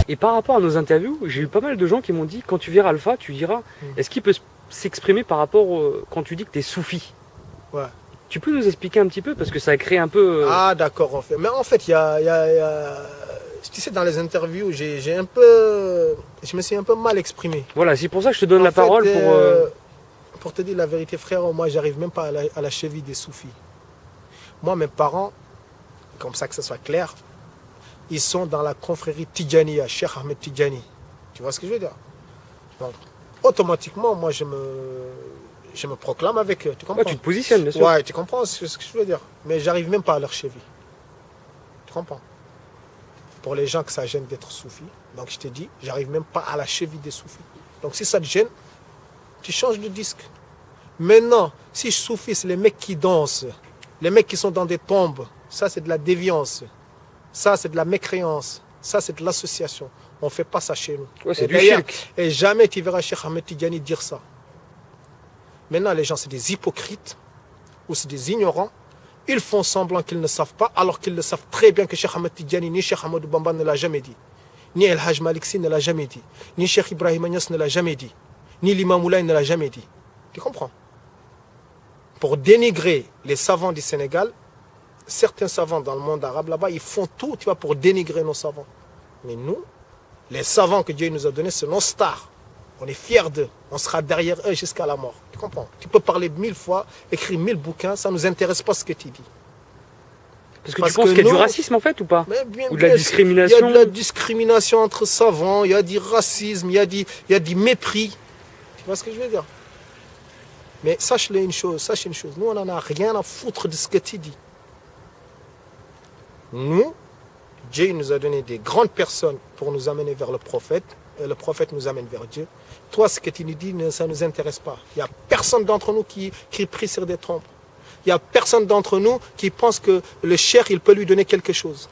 Et par rapport à nos interviews, j'ai eu pas mal de gens qui m'ont dit, quand tu verras Alpha, tu diras, est-ce qu'il peut s'exprimer par rapport quand tu dis que tu es soufi? Ouais. Tu peux nous expliquer un petit peu parce que ça a créé un peu. Ah d'accord, en fait. Mais en fait, tu sais, dans les interviews, je me suis un peu mal exprimé. Voilà, c'est pour ça que je te donne la fait, parole pour te dire la vérité, frère, moi, j'arrive même pas à la cheville des soufis. Moi, mes parents, comme ça que ce soit clair, ils sont dans la confrérie Tidjaniya, Cheikh Ahmed Tidjani. Tu vois ce que je veux dire? Donc, automatiquement, moi, je me proclame avec eux. Tu comprends? Ouais, tu te positionnes, bien sûr. Ouais, tu comprends ce que je veux dire. Mais j'arrive même pas à leur cheville. Tu comprends? Pour les gens que ça gêne d'être soufi, donc je te dis, j'arrive même pas à la cheville des soufis. Donc si ça te gêne, tu changes de disque. Maintenant, si je soufis, c'est les mecs qui dansent, les mecs qui sont dans des tombes, ça c'est de la déviance, ça c'est de la mécréance, ça c'est de l'association. On ne fait pas ça chez nous. Ouais, c'est du shirk. Et jamais tu verras Cheikh Ahmed Tidjani dire ça. Maintenant, les gens, c'est des hypocrites ou c'est des ignorants. Ils font semblant qu'ils ne savent pas, alors qu'ils le savent très bien que Cheikh Ahmed Tidjani ni Cheikh Ahmadou Bamba ne l'a jamais dit. Ni El Hajj Malik Sy ne l'a jamais dit. Ni Cheikh Ibrahim Niass ne l'a jamais dit. Ni l'imam Moulay ne l'a jamais dit. Tu comprends? Pour dénigrer les savants du Sénégal, certains savants dans le monde arabe là-bas, ils font tout, tu vois, pour dénigrer nos savants. Mais nous, les savants que Dieu nous a donnés, c'est nos stars. On est fiers d'eux. On sera derrière eux jusqu'à la mort. Tu comprends? Tu peux parler 1000 fois, écrire 1000 bouquins, ça ne nous intéresse pas ce que tu dis. Parce que tu penses qu'il y a du racisme en fait ou pas? Ou de la discrimination? Il y a de la discrimination entre savants, il y a du racisme, il y a du mépris. Tu vois ce que je veux dire? Mais sache une chose, nous on n'en a rien à foutre de ce que tu dis. Nous, Dieu nous a donné des grandes personnes pour nous amener vers le prophète, et le prophète nous amène vers Dieu. Toi, ce que tu nous dis, ça ne nous intéresse pas. Il n'y a personne d'entre nous qui prie sur des trompes. Il n'y a personne d'entre nous qui pense que le cheikh, il peut lui donner quelque chose.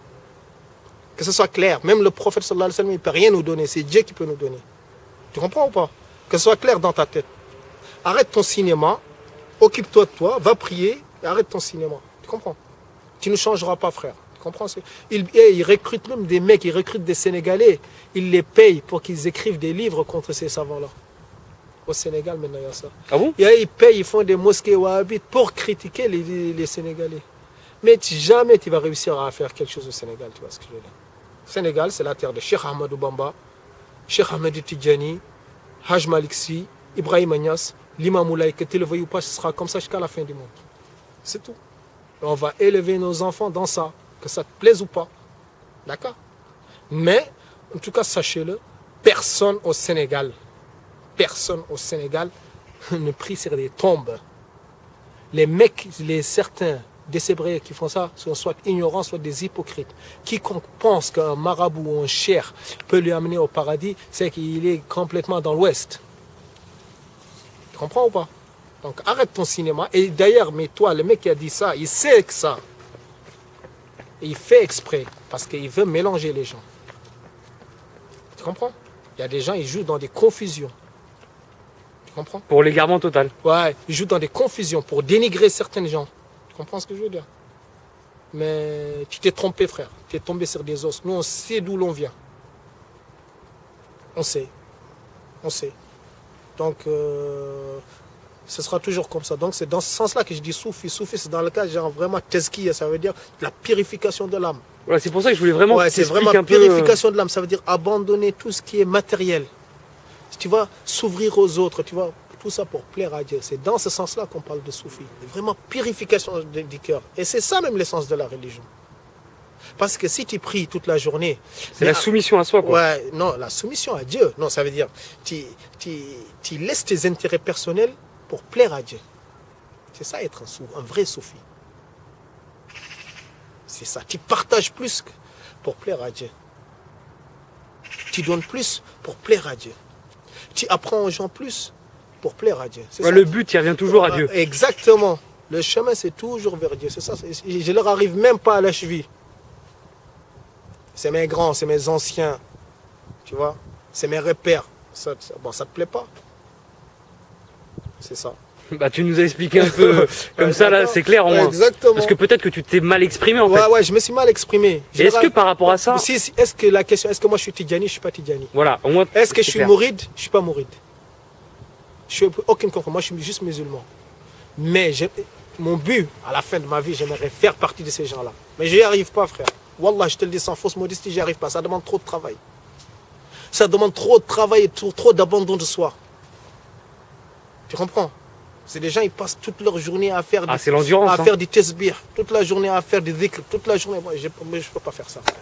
Que ce soit clair. Même le prophète, sallallahu alayhi wa sallam, il ne peut rien nous donner. C'est Dieu qui peut nous donner. Tu comprends ou pas? Que ce soit clair dans ta tête. Arrête ton cinéma, occupe-toi de toi, va prier, et arrête ton cinéma. Tu comprends? Tu ne changeras pas, frère. Tu comprends? Ils recrutent même des mecs, ils recrutent des Sénégalais. Ils les payent pour qu'ils écrivent des livres contre ces savants-là. Au Sénégal, maintenant, il y a ça. Ah bon? Ils payent, ils font des mosquées wahhabites pour critiquer les Sénégalais. Mais jamais tu vas réussir à faire quelque chose au Sénégal, tu vois ce que je veux dire. Le Sénégal, c'est la terre de Cheikh Ahmadou Bamba, Cheikh Ahmed Tidjani, Haj Malik Sy, Ibrahim Niass, l'imam Moulay, que tu le veuilles ou pas, ce sera comme ça jusqu'à la fin du monde. C'est tout. Et on va élever nos enfants dans ça, que ça te plaise ou pas. D'accord? Mais, en tout cas, sachez-le, personne au Sénégal ne prie sur des tombes. Les mecs, certains décébrés qui font ça sont soit ignorants, soit des hypocrites. Quiconque pense qu'un marabout ou un cheikh peut lui amener au paradis, c'est qu'il est complètement dans l'ouest. Tu comprends ou pas? Donc arrête ton cinéma. Et d'ailleurs, mais toi, le mec qui a dit ça, il sait que ça. Et il fait exprès, parce qu'il veut mélanger les gens. Tu comprends? Il y a des gens, ils jouent dans des confusions. Tu comprends? Pour l'égarement total. Ouais, ils jouent dans des confusions pour dénigrer certaines gens. Tu comprends ce que je veux dire? Mais tu t'es trompé, frère. Tu es tombé sur des os. Nous, on sait d'où l'on vient. On sait. Donc, ce sera toujours comme ça. Donc, c'est dans ce sens-là que je dis soufi. Soufi, c'est dans le cas, genre vraiment tezkiya, ça veut dire la purification de l'âme. Voilà, c'est pour ça que je voulais vraiment Ouais, c'est vraiment un purification de l'âme. Ça veut dire abandonner tout ce qui est matériel. Tu vas s'ouvrir aux autres, tu vois, tout ça pour plaire à Dieu. C'est dans ce sens-là qu'on parle de soufi. Vraiment purification du cœur. Et c'est ça même l'essence de la religion. Parce que si tu pries toute la journée... C'est la soumission à soi, quoi. Ouais, non, la soumission à Dieu. Non, ça veut dire, tu laisses tes intérêts personnels pour plaire à Dieu. C'est ça être un vrai soufi. C'est ça. Tu partages plus pour plaire à Dieu. Tu donnes plus pour plaire à Dieu. Tu apprends aux gens plus pour plaire à Dieu. Ouais, le but, il revient toujours à Dieu. Exactement. Le chemin, c'est toujours vers Dieu. C'est ça. Je leur arrive même pas à la cheville. C'est mes grands, c'est mes anciens. Tu vois? C'est mes repères. Ça te plaît pas? C'est ça. Bah, tu nous as expliqué un peu comme ça, là, c'est clair au moins. Exactement. Parce que peut-être que tu t'es mal exprimé en fait. Ouais, je me suis mal exprimé. Et est-ce que par rapport à ça. Est-ce que la question, est-ce que moi je suis Tidjani, je suis pas Tidjani? Voilà, au moins. Est-ce que je c'est suis clair. mouride? Je suis pas mouride. Je suis aucune conférence. Moi, je suis juste musulman. Mais mon but, à la fin de ma vie, j'aimerais faire partie de ces gens-là. Mais je n'y arrive pas, frère. Wallah, je te le dis sans fausse modestie, j'y arrive pas. Ça demande trop de travail. Ça demande trop de travail et trop d'abandon de soi. Tu comprends? C'est des gens, ils passent toute leur journée à faire Ah, c'est l'endurance. à faire du tesbih, toute la journée à faire des dhikr, toute la journée. Moi, je ne peux pas faire ça, frère.